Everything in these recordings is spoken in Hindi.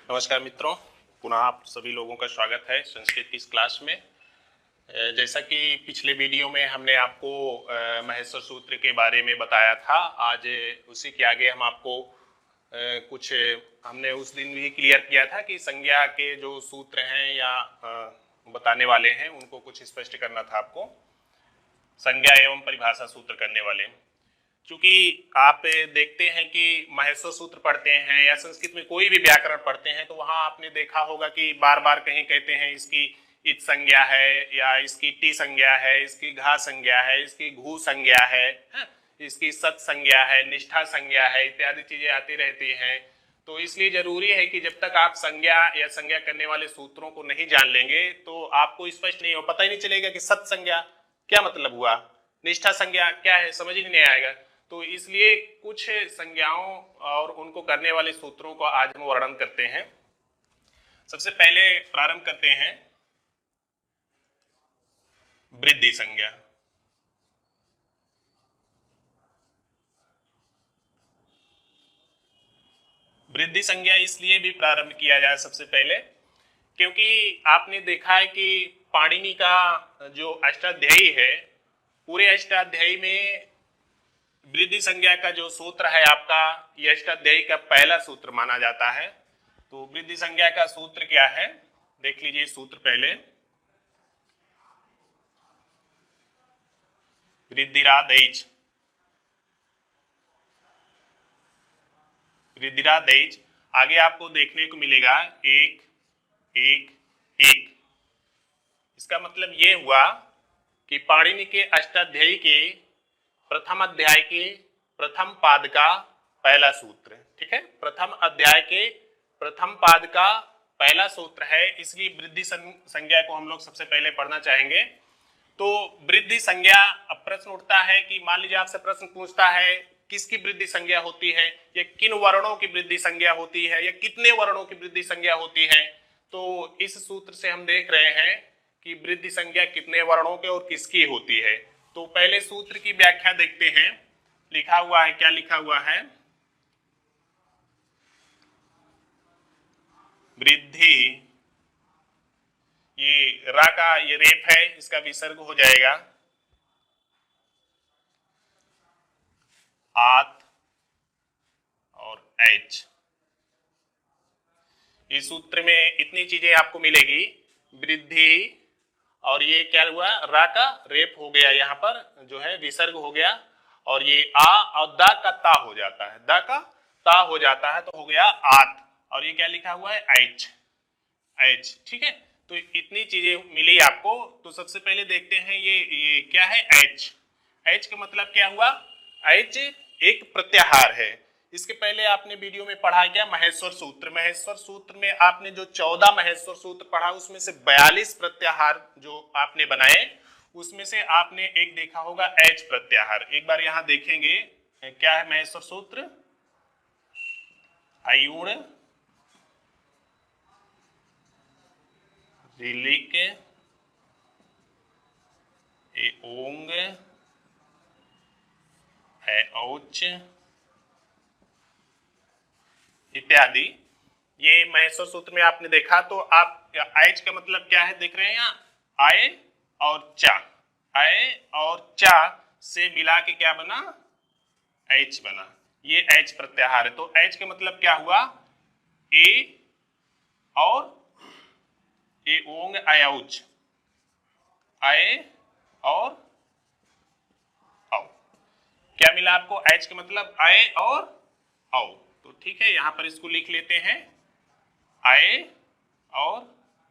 नमस्कार मित्रों, पुनः आप सभी लोगों का स्वागत है संस्कृत की इस क्लास में। जैसा कि पिछले वीडियो में हमने आपको महेश्वर सूत्र के बारे में बताया था, आज उसी के आगे हम आपको कुछ हमने उस दिन भी क्लियर किया था कि संज्ञा के जो सूत्र हैं या बताने वाले हैं उनको कुछ स्पष्ट करना था आपको। संज्ञा एवं परिभाषा सूत्र करने वाले, क्योंकि आप देखते हैं कि महेश्वर सूत्र पढ़ते हैं या संस्कृत में कोई भी व्याकरण पढ़ते हैं तो वहां आपने देखा होगा कि बार बार कहीं कहते हैं इसकी इत संज्ञा है या इसकी टी संज्ञा है, इसकी घा संज्ञा है, इसकी घू संज्ञा है, इसकी सत संज्ञा है, निष्ठा संज्ञा है, इत्यादि चीजें आती रहती हैं। तो इसलिए जरूरी है कि जब तक आप संज्ञा या संज्ञा करने वाले सूत्रों को नहीं जान लेंगे तो आपको स्पष्ट नहीं हो, पता ही नहीं चलेगा कि सत संज्ञा क्या मतलब हुआ, निष्ठा संज्ञा क्या है, समझ ही नहीं आएगा। तो इसलिए कुछ संज्ञाओं और उनको करने वाले सूत्रों को आज हम वर्णन करते हैं। सबसे पहले प्रारंभ करते हैं वृद्धि संज्ञा। वृद्धि संज्ञा इसलिए भी प्रारंभ किया जाए सबसे पहले क्योंकि आपने देखा है कि पाणिनि का जो अष्टाध्यायी है, पूरे अष्टाध्यायी में वृद्धि संज्ञा का जो सूत्र है आपका, ये अष्टाध्यायी का पहला सूत्र माना जाता है। तो वृद्धि संज्ञा का सूत्र क्या है, देख लीजिए सूत्र पहले। वृद्धिरादैच, वृद्धिरादैच, आगे आपको देखने को मिलेगा एक एक एक। इसका मतलब ये हुआ कि पाणिनि के अष्टाध्यायी के प्रथम अध्याय के प्रथम पाद का पहला सूत्र, ठीक है, प्रथम अध्याय के प्रथम पाद का पहला सूत्र है, इसलिए वृद्धि संज्ञा को हम लोग सबसे पहले पढ़ना चाहेंगे। तो वृद्धि संज्ञा, अब प्रश्न उठता है कि मान लीजिए आपसे प्रश्न पूछता है किसकी वृद्धि संज्ञा होती है, या किन वर्णों की वृद्धि संज्ञा होती है, या कितने वर्णों की वृद्धि संज्ञा होती है। तो इस सूत्र से हम देख रहे हैं कि वृद्धि संज्ञा कितने वर्णों के और किसकी होती है। तो पहले सूत्र की व्याख्या देखते हैं। लिखा हुआ है, क्या लिखा हुआ है, वृद्धि, ये रा का ये रेप है, इसका विसर्ग हो जाएगा आत और एच। इस सूत्र में इतनी चीजें आपको मिलेगी, वृद्धि, और ये क्या हुआ, रा का रेप हो गया, यहाँ पर जो है विसर्ग हो गया, और ये आ और दा का ता हो जाता है, दा का ता हो जाता है तो हो गया आत, और ये क्या लिखा हुआ है एच, एच, ठीक है। तो इतनी चीजें मिली आपको। तो सबसे पहले देखते हैं ये क्या है, एच। एच का मतलब क्या हुआ, एच एक प्रत्याहार है। इसके पहले आपने वीडियो में पढ़ा क्या, महेश्वर सूत्र। महेश्वर सूत्र में आपने जो 14 महेश्वर सूत्र पढ़ा उसमें से 42 प्रत्याहार जो आपने बनाए, उसमें से आपने एक देखा होगा एच प्रत्याहार। एक बार यहां देखेंगे क्या है महेश्वर सूत्र, अयुण, ऋलिक, ओंग, औच इत्यादि। ये महेश्वर सूत्र में आपने देखा। तो आप एच का मतलब क्या है देख रहे हैं यहाँ, आए और चा, आए और चा से मिला के क्या बना, एच बना, ये एच प्रत्याहार है। तो एच का मतलब क्या हुआ, ए और ए ओंग आउच, आए और औ, क्या मिला आपको, एच का मतलब आए और औ। तो ठीक है, यहां पर इसको लिख लेते हैं, आए और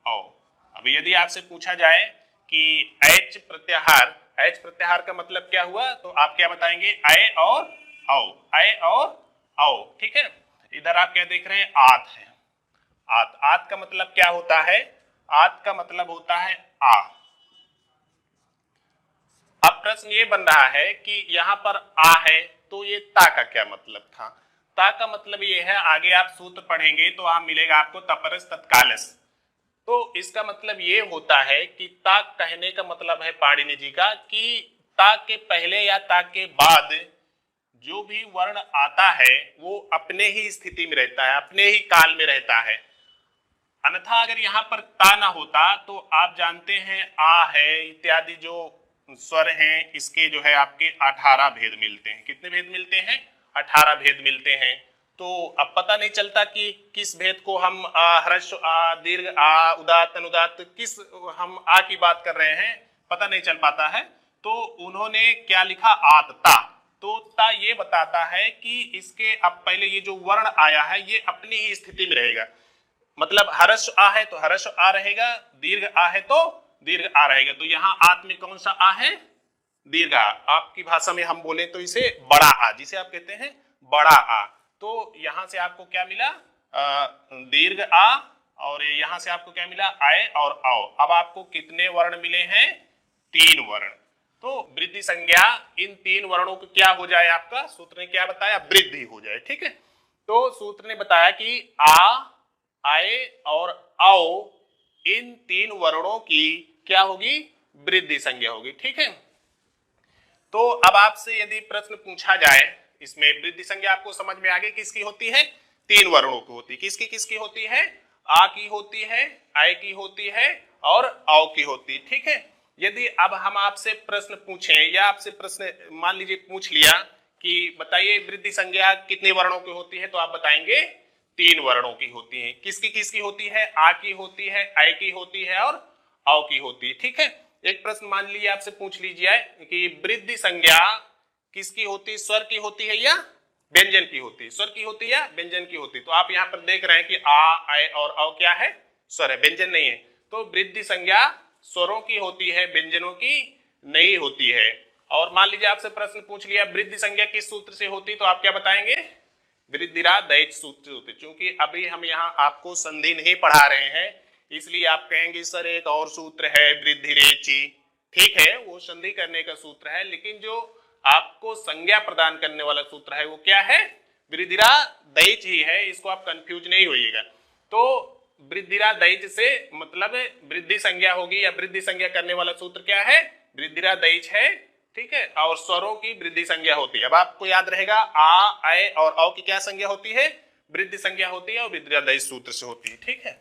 औ। अब यदि आपसे पूछा जाए कि एच प्रत्याहार, एच प्रत्याहार का मतलब क्या हुआ, तो आप क्या बताएंगे, आए और औ, आए और औ, ठीक है। इधर आप क्या देख रहे हैं, आत है, आत, आत का मतलब क्या होता है, आत का मतलब होता है आ। अब प्रश्न ये बन रहा है कि यहां पर आ है तो ये ता का क्या मतलब था। ता का मतलब ये है, आगे आप सूत्र पढ़ेंगे तो आप मिलेगा आपको तपरस तत्कालस। तो इसका मतलब ये होता है कि ता कहने का मतलब है पाणिनि जी का कि ता के पहले या ता के बाद जो भी वर्ण आता है वो अपने ही स्थिति में रहता है, अपने ही काल में रहता है। अन्यथा अगर यहाँ पर ता ना होता तो आप जानते हैं आ है इत्यादि जो स्वर हैं इसके जो है आपके 18 भेद मिलते हैं। कितने भेद मिलते हैं? 18 भेद मिलते हैं। तो अब पता नहीं चलता कि किस भेद को हम ह्रस्व आ, दीर्घ आ, उदात्त अनुदात्त किस हम आ की बात कर रहे हैं, पता नहीं चल पाता है। तो उन्होंने क्या लिखा? आतता। तो ता ये बताता है कि इसके अब पहले ये जो वर्ण आया है ये अपनी ही स्थिति में रहेगा, मतलब ह्रस्व आ है तो ह्रस्व आ रहेगा, दीर्घ आ है तो दीर्घ आ रहेगा। तो यहाँ आत में कौन सा आ है? दीर्घ आ। आपकी भाषा में हम बोले तो इसे बड़ा आ, जिसे आप कहते हैं बड़ा आ। तो यहां से आपको क्या मिला? दीर्घ आ। और यहां से आपको क्या मिला? आए और आओ। अब आपको कितने वर्ण मिले हैं? 3 वर्ण। तो वृद्धि संज्ञा इन 3 वर्णों को क्या हो जाए? आपका सूत्र ने क्या बताया? वृद्धि हो जाए। ठीक है, तो सूत्र ने बताया कि आ, आए और आओ इन 3 वर्णों की क्या होगी? वृद्धि संज्ञा होगी। ठीक है, तो अब आपसे यदि प्रश्न पूछा जाए, इसमें वृद्धि संज्ञा आपको समझ में आ गई किसकी होती है? 3 वर्णों की होती है। किसकी किसकी होती है? आ की होती है, आय की होती है और आओ की होती है। ठीक है, यदि अब हम आपसे प्रश्न पूछें या आपसे प्रश्न मान लीजिए पूछ लिया कि बताइए वृद्धि संज्ञा कितने वर्णों की होती है, तो आप बताएंगे 3 वर्णों की होती है। किसकी किसकी होती है? आ की होती है, आय की होती है और आओ की होती है। ठीक है, एक प्रश्न मान लीजिए आपसे पूछ लीजिए कि वृद्धि संज्ञा किसकी होती है? स्वर की होती है या व्यंजन की होती है? स्वर की होती है या व्यंजन की होती है? तो आप यहाँ पर देख रहे हैं कि आ, आय और आओ क्या है? स्वर है, व्यंजन नहीं है। तो वृद्धि संज्ञा स्वरों की होती है, व्यंजनों की नहीं होती है। और मान लीजिए आपसे प्रश्न पूछ लिया वृद्धि संज्ञा किस सूत्र से होती, तो आप क्या बताएंगे? वृद्धिरा दैच सूत्र होते। क्योंकि अभी हम यहाँ आपको संधि नहीं पढ़ा रहे हैं, इसलिए आप कहेंगे सर एक और सूत्र है वृद्धि रेची। ठीक है, वो संधि करने का सूत्र है, लेकिन जो आपको संज्ञा प्रदान करने वाला सूत्र है वो क्या है? वृद्धिरा दैच ही है। इसको आप कंफ्यूज नहीं होइएगा। तो वृद्धिरा दैच से मतलब वृद्धि संज्ञा होगी, या वृद्धि संज्ञा करने वाला सूत्र क्या है? वृद्धिरा दैच है। ठीक है, और स्वरों की वृद्धि संज्ञा होती है। अब आपको याद रहेगा आ, आय और औ की क्या संज्ञा होती है? वृद्धि संज्ञा होती है और वृद्धिरा दैच सूत्र से होती है। ठीक है,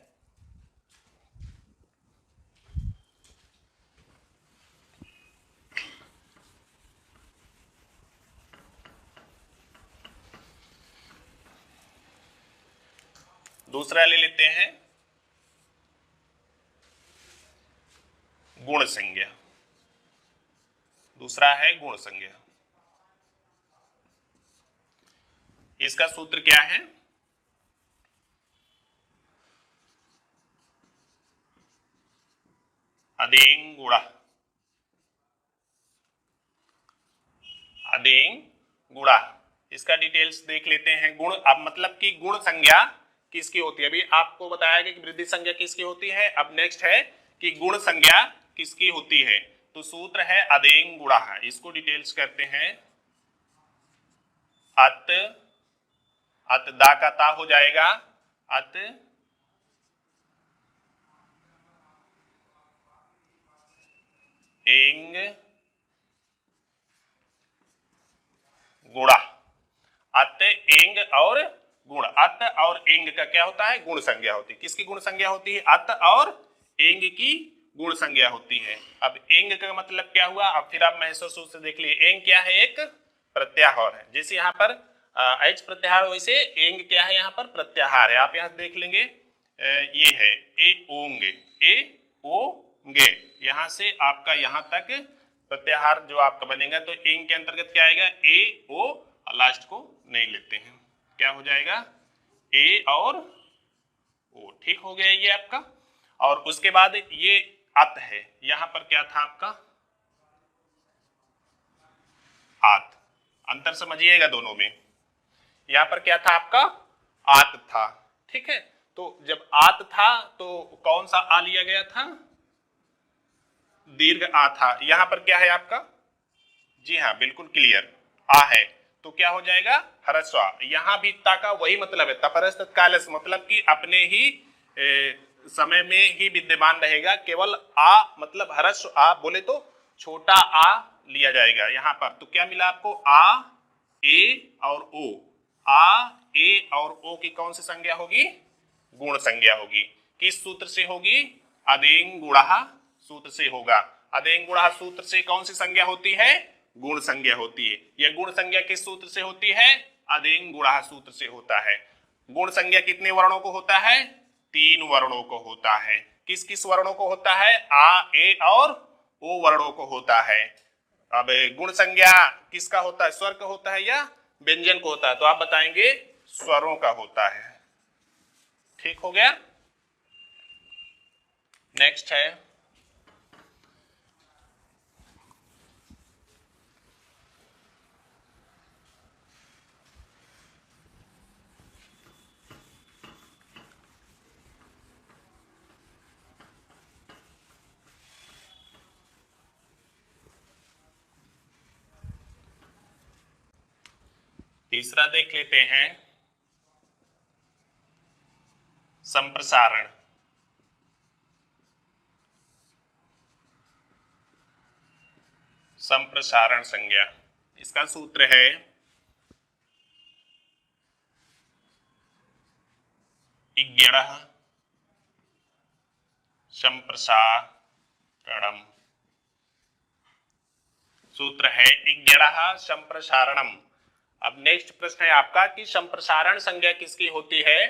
दूसरा ले लेते हैं गुण संज्ञा। दूसरा है गुण संज्ञा। इसका सूत्र क्या है? अदेंग गुणा। अदेंग गुणा, इसका डिटेल्स देख लेते हैं। गुण, अब मतलब कि गुण संज्ञा किसकी होती है? अभी आपको बताया गया कि वृद्धि संज्ञा किसकी होती है। अब नेक्स्ट है कि गुण संज्ञा किसकी होती है। तो सूत्र है अदेंग गुणा। इसको डिटेल्स करते हैं। अत, अत दा का ता हो जाएगा अत एंग गुणा। अत एंग और गुण। अत और एंग का क्या होता है? गुण संज्ञा होती है। किसकी गुण संज्ञा होती है? अत और एंग की गुण संज्ञा होती है। अब एंग का मतलब क्या हुआ? अब फिर आप महसूस से देख लिए। एंग क्या है? एक प्रत्याहार है। जैसे यहाँ पर एच प्रत्याहार, वैसे एंग क्या है? यहाँ पर प्रत्याहार है। आप यहाँ देख लेंगे ये है ए ओंगे, ए ओंगे। यहाँ से आपका यहाँ तक प्रत्याहार जो आपका बनेगा, तो एंग के अंतर्गत क्या आएगा? ए ओ, लास्ट को नहीं लेते हैं, क्या हो जाएगा? ए और ओ। ठीक हो गया ये आपका। और उसके बाद ये अत है, यहां पर क्या था आपका? आत। अंतर समझिएगा दोनों में। यहां पर क्या था आपका? आत था। ठीक है, तो जब आत था तो कौन सा आ लिया गया था? दीर्घ आ था। यहां पर क्या है आपका? जी हाँ, बिल्कुल क्लियर, आ है। तो क्या हो जाएगा? ह्रस्व। यहां भी ता का वही मतलब है, तपरस तत्कालस, मतलब कि अपने ही समय में ही विद्यमान रहेगा। केवल आ मतलब ह्रस्व आ बोले तो छोटा आ लिया जाएगा यहां पर। तो क्या मिला आपको? आ, ए और ओ। आ, ए और ओ की कौन सी संज्ञा होगी? गुण संज्ञा होगी। किस सूत्र से होगी? अदेंग गुणा सूत्र से होगा। अदेंग गुणा सूत्र से कौन सी संज्ञा होती है? गुण संज्ञा होती है। यह गुण संज्ञा किस सूत्र से होती है? अदेंग गुणा सूत्र से होता है। गुण संज्ञा कितने वर्णों को होता है? 3 वर्णों को होता है। किस किस वर्णों को होता है? आ, ए और ओ वर्णों को होता है। अब गुण संज्ञा किसका होता है? स्वर का होता है या व्यंजन को होता है? तो आप बताएंगे स्वरों का होता है। ठीक हो गया। नेक्स्ट है तीसरा, देख लेते हैं संप्रसारण। संप्रसारण संज्ञा, इसका सूत्र है इग्यणः संप्रसारणम। सूत्र है इग्यणः संप्रसारणम। अब नेक्स्ट प्रश्न है आपका कि संप्रसारण संज्ञा किसकी होती है?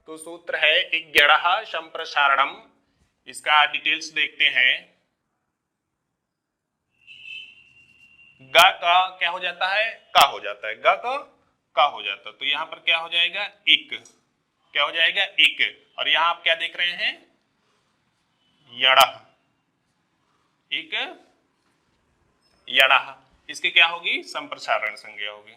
तो सूत्र है इग्यणः संप्रसारणम। इसका डिटेल्स देखते हैं। ग का क्या हो जाता है? का हो जाता है। ग का हो जाता है। तो यहां पर क्या हो जाएगा? इक। क्या हो जाएगा? इक। और यहां आप क्या देख रहे हैं? यणः। इक यणः। इसकी क्या होगी? संप्रसारण संज्ञा होगी।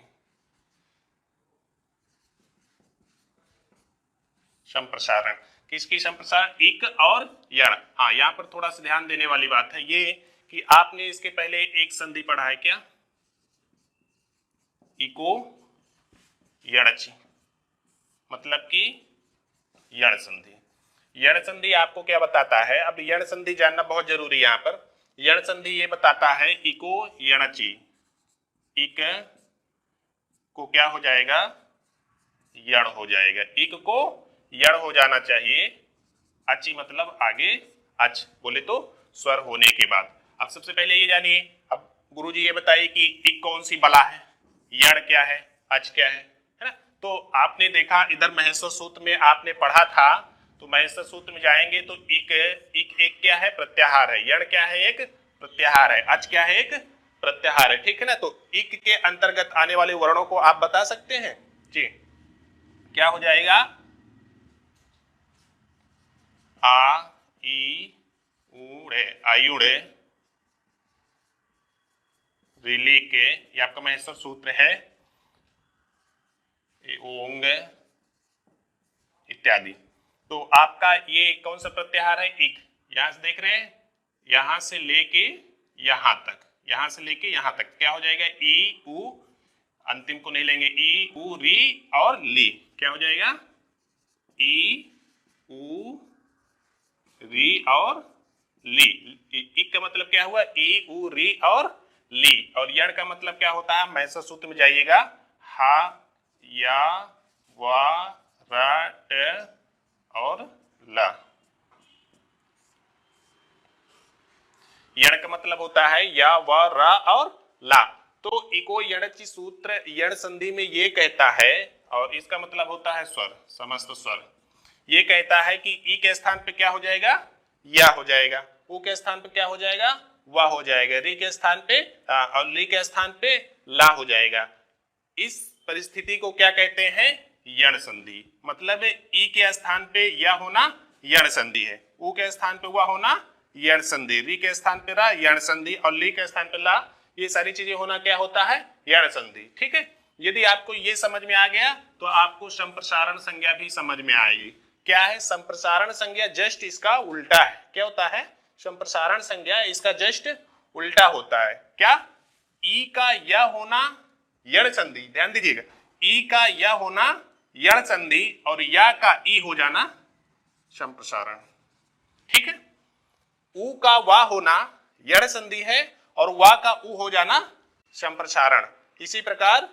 संप्रसारण किसकी? संप्रसारण इक और यण। हाँ, यहां पर थोड़ा सा ध्यान देने वाली बात है ये कि आपने इसके पहले एक संधि पढ़ा है क्या? इको यणचि, मतलब कि यण संधि। यण संधि आपको क्या बताता है? अब यण संधि जानना बहुत जरूरी है। यहां पर यण संधि ये बताता है इको यणचि। इक को क्या हो जाएगा? यण हो जाएगा। इक को यण हो जाना चाहिए। अचि मतलब आगे, अच बोले तो स्वर होने के बाद। अब सबसे पहले ये जानिए, अब गुरुजी ये बताइए कि इक कौन सी बला है, यण क्या है, अच क्या है ना? तो आपने देखा इधर महेश्वर सूत्र में आपने पढ़ा था, तो महेश्वर सूत्र में जाएंगे तो इक एक क्या है? प्रत्याहार है। यण क्या है? एक प्रत्याहार है। अच क्या है? एक प्रत्याहार है। ठीक है ना? तो इक के अंतर्गत आने वाले वर्णों को आप बता सकते हैं जी। क्या हो जाएगा? आ, ई, ऊड़े, आयुड़े, रिली के, ये आपका महेश्वर सूत्र है, ओंग इत्यादि। तो आपका ये कौन सा प्रत्याहार है? इक। यहां से देख रहे हैं, यहां से लेके यहां तक, यहां से लेके यहां तक क्या हो जाएगा? ई उ, अंतिम को नहीं लेंगे, ई उ री और ली। क्या हो जाएगा? ई उ री और ली। इक का मतलब क्या हुआ? ई उ री और ली। और यण का मतलब क्या होता है? महेश्वर सूत्र में जाइएगा, हा या वा रा ट और ला। यण का मतलब होता है या व रा और ला। तो इको यणचि सूत्र यण संधि में ये कहता है, और इसका मतलब होता है स्वर, समस्त स्वर। ये कहता है कि ई के स्थान पे क्या हो जाएगा? या हो जाएगा। ऊ के स्थान पे क्या हो जाएगा? वा हो जाएगा। री के स्थान पे और ली के स्थान पे ला हो जाएगा। इस परिस्थिति को क्या कहते हैं? यण संधि। मतलब ई के स्थान पे या होना यण संधि है, ऊ के स्थान पे वा होना यण संधि, री के स्थान पे रा यण संधि और ली के स्थान पे ला, ये सारी चीजें होना क्या होता है? यण संधि। ठीक है। यदि आपको ये समझ में आ गया तो आपको संप्रसारण संज्ञा भी समझ में आएगी। क्या है संप्रसारण संज्ञा? जस्ट इसका उल्टा है। क्या होता है? संप्रसारण संज्ञा इसका जस्ट उल्टा होता है। क्या? ई का या होना यण संधि, ध्यान दीजिएगा, ई का या होना यण संधि और या का ई हो जाना संप्रसारण। ठीक है। ऊ का वा होना यण संधि है और वा का ऊ हो जाना संप्रसारण। इसी प्रकार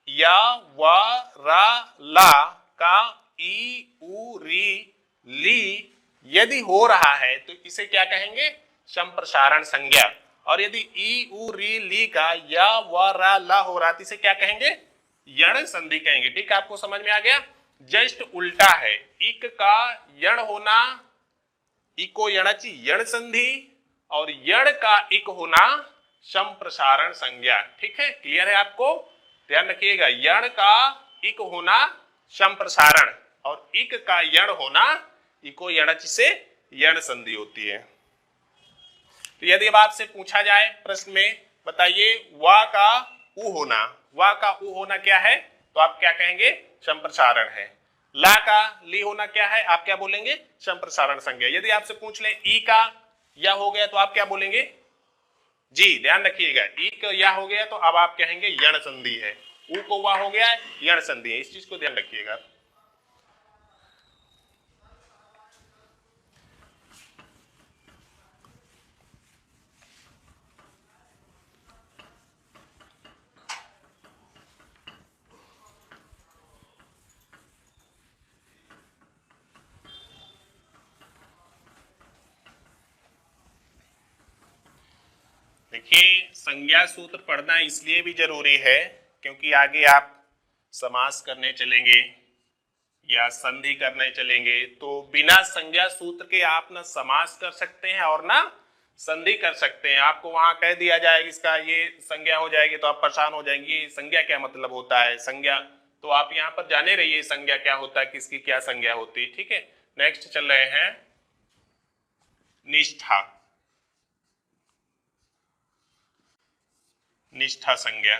या वा रा ला का ई उ री ली यदि हो रहा है तो इसे क्या कहेंगे, संप्रसारण संज्ञा। और यदि ई उ री ली का या व रा ला हो रहा तो इसे क्या कहेंगे, यण संधि कहेंगे। ठीक, आपको समझ में आ गया। जस्ट उल्टा है, इक का यण होना, इको यणाची यण संधि, और यण का इक होना संप्रसारण संज्ञा। ठीक है, क्लियर है आपको, ध्यान रखिएगा। यण का इक होना संप्रसारण और इक का यण होना इको यणाची से यण संधि होती है। तो यदि अब आपसे पूछा जाए प्रश्न में, बताइए वा का उ होना, वा का उ होना क्या है, तो आप क्या कहेंगे, संप्रसारण है। ला का ली होना क्या है, आप क्या बोलेंगे, संप्रसारण संज्ञा। यदि आपसे पूछ ले ई का या हो गया तो आप क्या बोलेंगे, जी ध्यान रखिएगा, ई का या हो गया तो अब आप कहेंगे यण संधि है, उ को वा हो गया यण संधि है। इस चीज को ध्यान रखिएगा। देखिए, संज्ञा सूत्र पढ़ना इसलिए भी जरूरी है क्योंकि आगे आप समास करने चलेंगे या संधि करने चलेंगे, तो बिना संज्ञा सूत्र के आप ना समास कर सकते हैं और ना संधि कर सकते हैं। आपको वहां कह दिया जाएगा इसका ये संज्ञा हो जाएगी तो आप परेशान हो जाएंगे, संज्ञा क्या मतलब होता है संज्ञा, तो आप यहाँ पर जाने रहिए संज्ञा क्या होता है, किसकी क्या संज्ञा होती है। ठीक है, नेक्स्ट चल रहे हैं निष्ठा। निष्ठा संज्ञा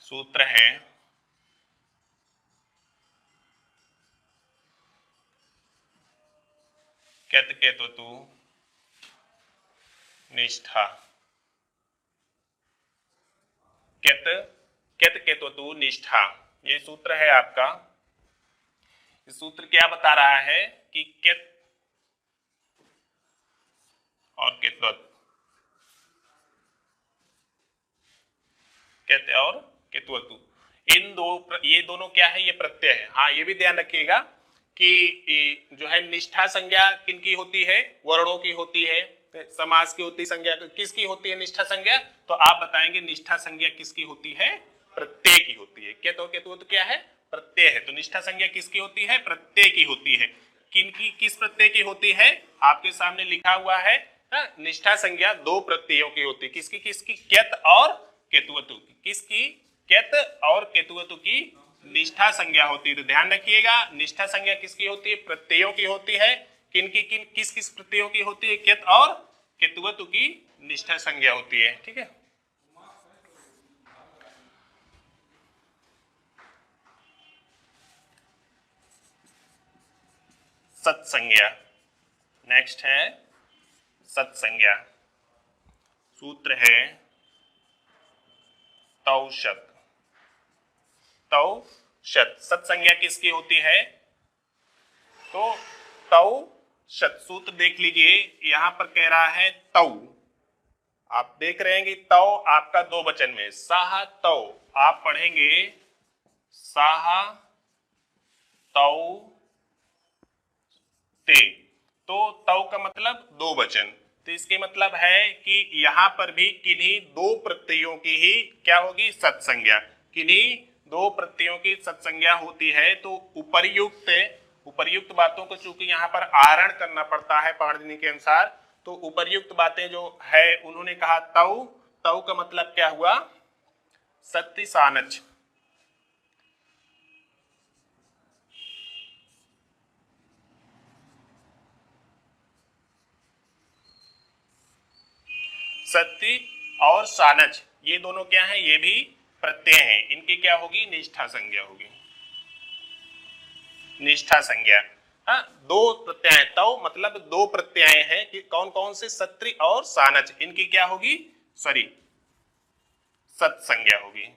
सूत्र है कैत केतु तु निष्ठा, कैत कैत केतु तु निष्ठा, ये सूत्र है आपका। इस सूत्र क्या बता रहा है कि कैत और केतवत, कैत और केतवतु, इन दो, ये दोनों क्या है, ये प्रत्यय है। हाँ, ये भी ध्यान रखिएगा कि जो है निष्ठा संज्ञा किनकी होती है, वर्णों की होती है, समास की होती संज्ञा, किसकी होती है निष्ठा संज्ञा, तो आप बताएंगे निष्ठा संज्ञा किसकी होती है, प्रत्यय की होती है। कैत और केतवत क्या है, प्रत्यय है, तो निष्ठा संज्ञा किसकी होती है, प्रत्यय की होती है। किनकी, किस प्रत्यय की होती है, आपके सामने लिखा हुआ है, निष्ठा संज्ञा दो प्रत्ययों की होती है। किसकी किसकी, कैत और केतुवतु की, किसकी, कैत और केतुवतु की निष्ठा संज्ञा होती है। तो ध्यान रखिएगा, निष्ठा संज्ञा किसकी होती है, प्रत्ययों की होती है। किनकी किस किस प्रत्ययों की होती है, कैत और केतुवतु की निष्ठा संज्ञा होती है। ठीक है, सत्संज्ञा, नेक्स्ट है सत्संज्ञा। सूत्र है तौशत, तौशत। सत्संज्ञा किसकी होती है, तो तौशत। सूत्र देख लीजिए, यहां पर कह रहा है तौ, आप देख रहे हैं कि तौ आपका दो वचन में, साह तौ, आप पढ़ेंगे साह तौ ते, तो तौ का मतलब दो वचन, तो इसके मतलब है कि यहां पर भी किन्हीं दो प्रत्ययों की ही क्या होगी, सत्संज्ञा, किन्हीं दो प्रत्ययों की सत्संज्ञा होती है। तो उपर्युक्त बातों को चूंकि यहाँ पर आहरण करना पड़ता है पाणिनि के अनुसार, तो उपर्युक्त बातें जो है उन्होंने कहा तौ, तौ का मतलब क्या हुआ, सत्य सानच। सत्य और सानच ये दोनों क्या है, ये भी प्रत्यय हैं, इनकी क्या होगी, निष्ठा संज्ञा होगी, निष्ठा संज्ञा। हाँ, दो प्रत्यय, तो मतलब दो प्रत्यय हैं कि कौन कौन से, सत्रि और सानच, इनकी क्या होगी, सॉरी सत संज्ञा होगी,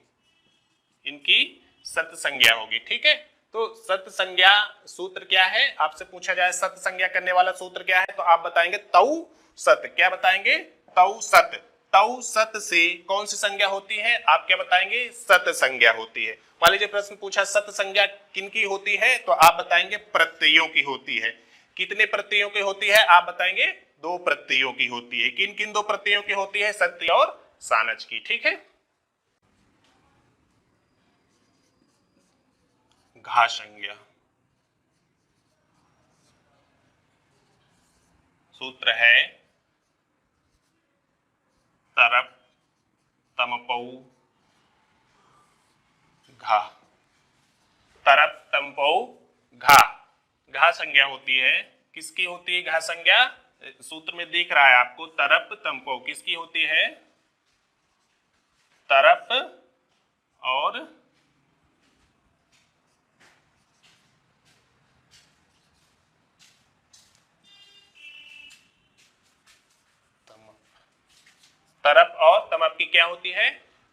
इनकी सत संज्ञा होगी। ठीक है, तो सत संज्ञा सूत्र क्या है, आपसे पूछा जाए सत संज्ञा करने वाला सूत्र क्या है, तो आप बताएंगे तौ सत, क्या बताएंगे, तौ सत। तौ सत से कौन सी संज्ञा होती है? आप क्या बताएंगे? सत संज्ञा होती है। मान लीजिए प्रश्न पूछा सत संज्ञा किनकी होती है, तो आप बताएंगे प्रत्ययों की होती है। कितने प्रत्ययों की होती है? आप बताएंगे 2 प्रत्ययों की होती है। किन किन 2 प्रत्ययों की होती है? सत्य और सानच की। ठीक है। घा संज्ञा सूत्र है तरप तमपौ घा। तरप तमपौ घा, घा संज्ञा होती है। किसकी होती है घा संज्ञा? सूत्र में दिख रहा है आपको, तरप तमपौ किसकी होती है? तरप और तरप और तमप की क्या होती है?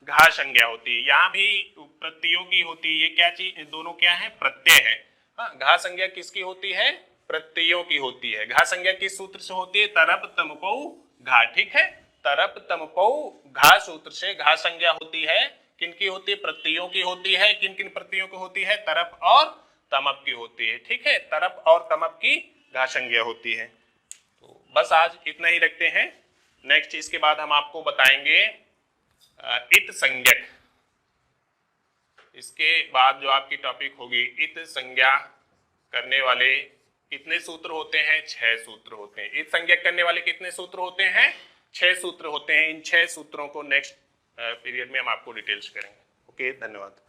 घा संज्ञा होती है। यहाँ भी प्रत्ययों की होती है। ये क्या चीज, दोनों क्या है? प्रत्यय है। हाँ, घा संज्ञा किसकी होती है? प्रत्ययों की होती है। घा संज्ञा किस सूत्र से होती है? तरप तमपौ घा। ठीक है, तरप तमपौ घा सूत्र से घा संज्ञा होती है। किनकी होती है? प्रत्ययों की होती है। किन किन प्रत्ययों की होती है? तरप और तमप की होती है। ठीक है, तरप और तमप की घा संज्ञा होती है। तो बस आज इतना ही रखते हैं। नेक्स्ट इसके बाद हम आपको बताएंगे इत संज्ञक। इसके बाद जो आपकी टॉपिक होगी, इत संज्ञा करने वाले कितने सूत्र होते हैं? 6 सूत्र होते हैं। इत संज्ञक करने वाले कितने सूत्र होते हैं? 6 सूत्र होते हैं। इन 6 सूत्रों को नेक्स्ट पीरियड में हम आपको डिटेल्स करेंगे। ओके, धन्यवाद।